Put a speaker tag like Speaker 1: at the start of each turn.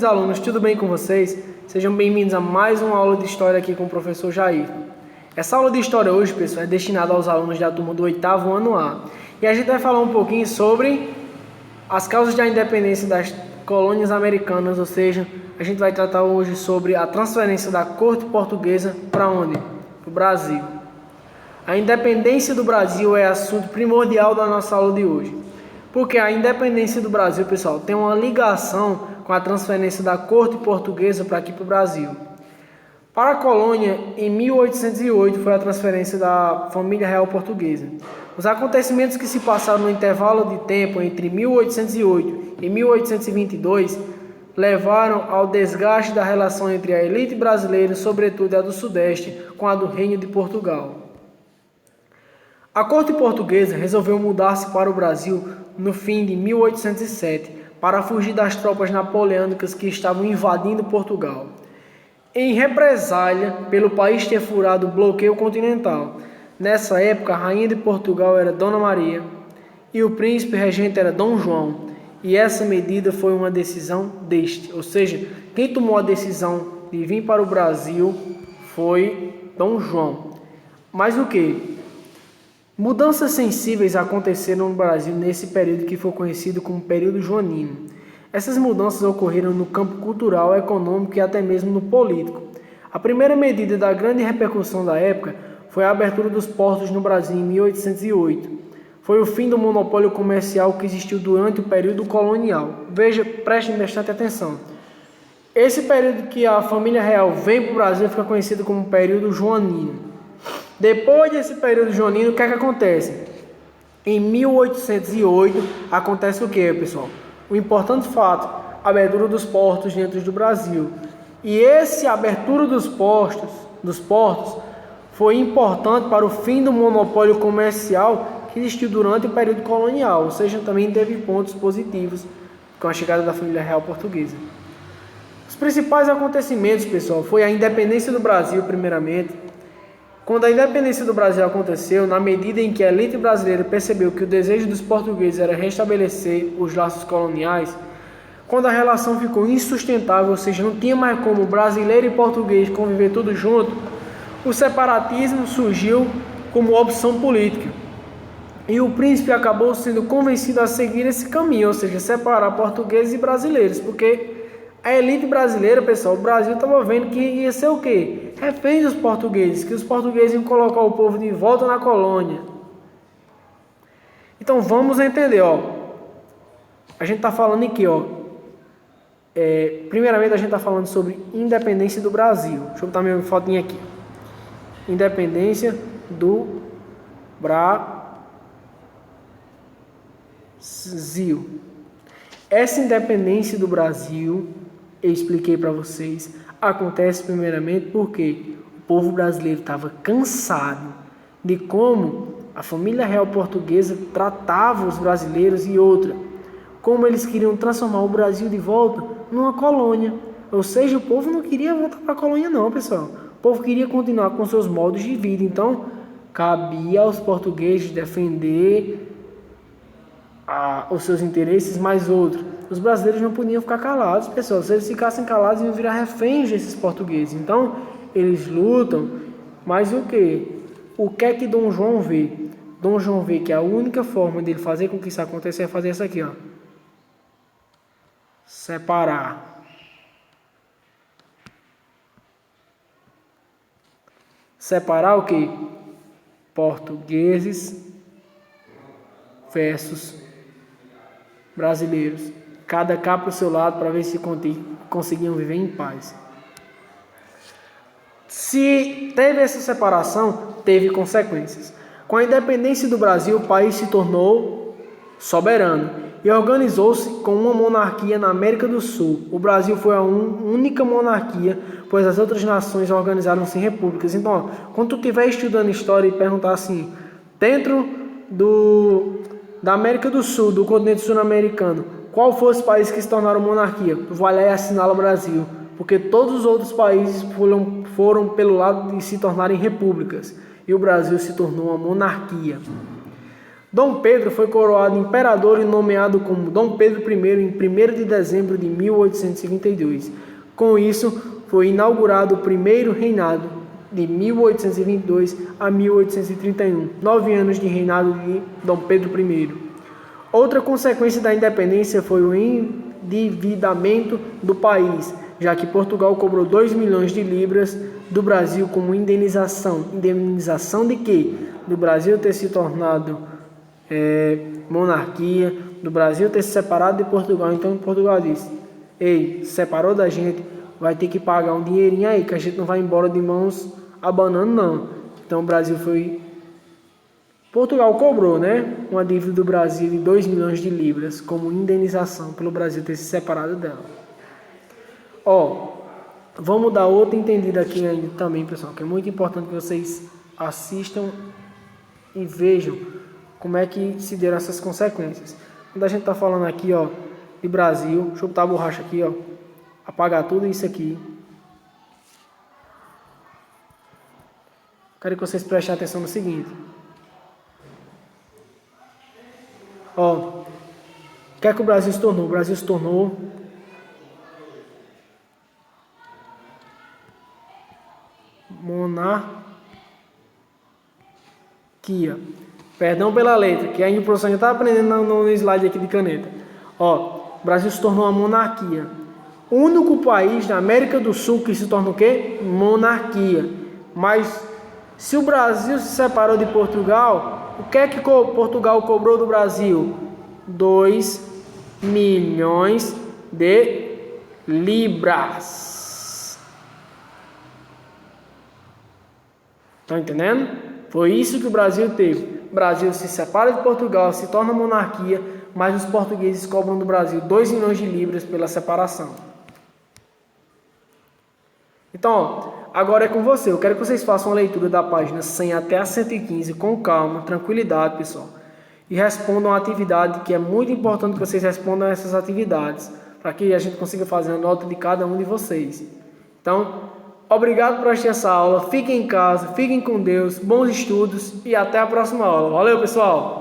Speaker 1: Alunos, tudo bem com vocês? Sejam bem-vindos a mais uma aula de História aqui com o professor Jair. Essa aula de História hoje, pessoal, é destinada aos alunos da turma do 8º ano A. E a gente vai falar um pouquinho sobre as causas da independência das colônias americanas, ou seja, a gente vai tratar hoje sobre a transferência da corte portuguesa para onde? Para o Brasil. A independência do Brasil é assunto primordial da nossa aula de hoje. Porque a independência do Brasil, pessoal, tem uma ligação com a transferência da corte portuguesa para aqui para o Brasil. Para a colônia, em 1808, foi a transferência da família real portuguesa. Os acontecimentos que se passaram no intervalo de tempo entre 1808 e 1822 levaram ao desgaste da relação entre a elite brasileira, sobretudo a do Sudeste, com a do Reino de Portugal. A corte portuguesa resolveu mudar-se para o Brasil no fim de 1807, para fugir das tropas napoleônicas que estavam invadindo Portugal. Em represália pelo país ter furado o bloqueio continental. Nessa época, a rainha de Portugal era Dona Maria e o príncipe regente era Dom João. E essa medida foi uma decisão deste, ou seja, quem tomou a decisão de vir para o Brasil foi Dom João. Mas o que? Mudanças sensíveis aconteceram no Brasil nesse período que foi conhecido como período joanino. Essas mudanças ocorreram no campo cultural, econômico e até mesmo no político. A primeira medida da grande repercussão da época foi a abertura dos portos no Brasil em 1808. Foi o fim do monopólio comercial que existiu durante o período colonial. Veja, prestem bastante atenção. Esse período que a família real vem para o Brasil fica conhecido como período joanino. Depois desse período joanino, o que é que acontece? Em 1808, acontece o que, pessoal? O importante fato, a abertura dos portos dentro do Brasil. E essa abertura dos portos foi importante para o fim do monopólio comercial que existiu durante o período colonial, ou seja, também teve pontos positivos com a chegada da família real portuguesa. Os principais acontecimentos, pessoal, foi a independência do Brasil, primeiramente. Quando a independência do Brasil aconteceu, na medida em que a elite brasileira percebeu que o desejo dos portugueses era restabelecer os laços coloniais, quando a relação ficou insustentável, ou seja, não tinha mais como brasileiro e português conviver tudo junto, o separatismo surgiu como opção política. E o príncipe acabou sendo convencido a seguir esse caminho, ou seja, separar portugueses e brasileiros, porque a elite brasileira, pessoal, o Brasil estava vendo que ia ser o quê? Refém dos portugueses, que os portugueses iam colocar o povo de volta na colônia. Então vamos entender, ó. A gente está falando aqui, ó. Primeiramente a gente está falando sobre independência do Brasil. Deixa eu botar minha fotinha aqui. Independência do Brasil. Essa independência do Brasil, eu expliquei para vocês, acontece primeiramente porque o povo brasileiro estava cansado de como a família real portuguesa tratava os brasileiros e outra, como eles queriam transformar o Brasil de volta numa colônia. Ou seja, o povo não queria voltar para a colônia não, pessoal. O povo queria continuar com seus modos de vida. Então, cabia aos portugueses defender os seus interesses, mais outros. Os brasileiros não podiam ficar calados, pessoal. Se eles ficassem calados, iam virar reféns desses portugueses. Então, eles lutam. Mas o que? O que é que Dom João vê? Dom João vê que a única forma dele fazer com que isso aconteça é fazer isso aqui, ó. Separar. Separar o que? Portugueses versus brasileiros, cada cá para o seu lado para ver se conseguiam viver em paz. Se teve essa separação, teve consequências. Com a independência do Brasil, o país se tornou soberano e organizou-se com uma monarquia na América do Sul. O Brasil foi a única monarquia, pois as outras nações organizaram-se em repúblicas. Então, ó, quando tu estiver estudando história e perguntar assim, dentro da América do Sul, do continente sul-americano, qual foi os países que se tornaram monarquia? Tu vai lá e assinala o Brasil, porque todos os outros países foram pelo lado de se tornarem repúblicas, e o Brasil se tornou uma monarquia. Dom Pedro foi coroado imperador e nomeado como Dom Pedro I em 1º de dezembro de 1822. Com isso, foi inaugurado o primeiro reinado, de 1822 a 1831, 9 anos de reinado de Dom Pedro I. Outra consequência da independência foi o endividamento do país, já que Portugal cobrou 2 milhões de libras do Brasil como indenização. Indenização de quê? Do Brasil ter se tornado monarquia, do Brasil ter se separado de Portugal. Então Portugal disse: ei, separou da gente, vai ter que pagar um dinheirinho aí, que a gente não vai embora de mãos abanando não. Então o Brasil Portugal cobrou, uma dívida do Brasil de 2 milhões de libras como indenização pelo Brasil ter se separado dela. Vamos dar outra entendida aqui ainda também, pessoal, que é muito importante que vocês assistam e vejam como é que se deram essas consequências. Quando a gente está falando aqui, de Brasil, deixa eu botar a borracha aqui, apagar tudo isso aqui. Quero que vocês prestem atenção no seguinte. O que é que o Brasil se tornou? O Brasil se tornou monarquia. Perdão pela letra, que ainda o professor já está aprendendo no slide aqui de caneta. O Brasil se tornou uma monarquia. O único país da América do Sul que se torna o quê? Monarquia. Mas se o Brasil se separou de Portugal, o que é que Portugal cobrou do Brasil? 2 milhões de libras. Estão entendendo? Foi isso que o Brasil teve. O Brasil se separa de Portugal, se torna monarquia, mas os portugueses cobram do Brasil 2 milhões de libras pela separação. Então, agora é com você. Eu quero que vocês façam a leitura da página 100 até a 115 com calma, tranquilidade, pessoal. E respondam a atividade, que é muito importante que vocês respondam a essas atividades, para que a gente consiga fazer a nota de cada um de vocês. Então, obrigado por assistir essa aula. Fiquem em casa, fiquem com Deus, bons estudos e até a próxima aula. Valeu, pessoal!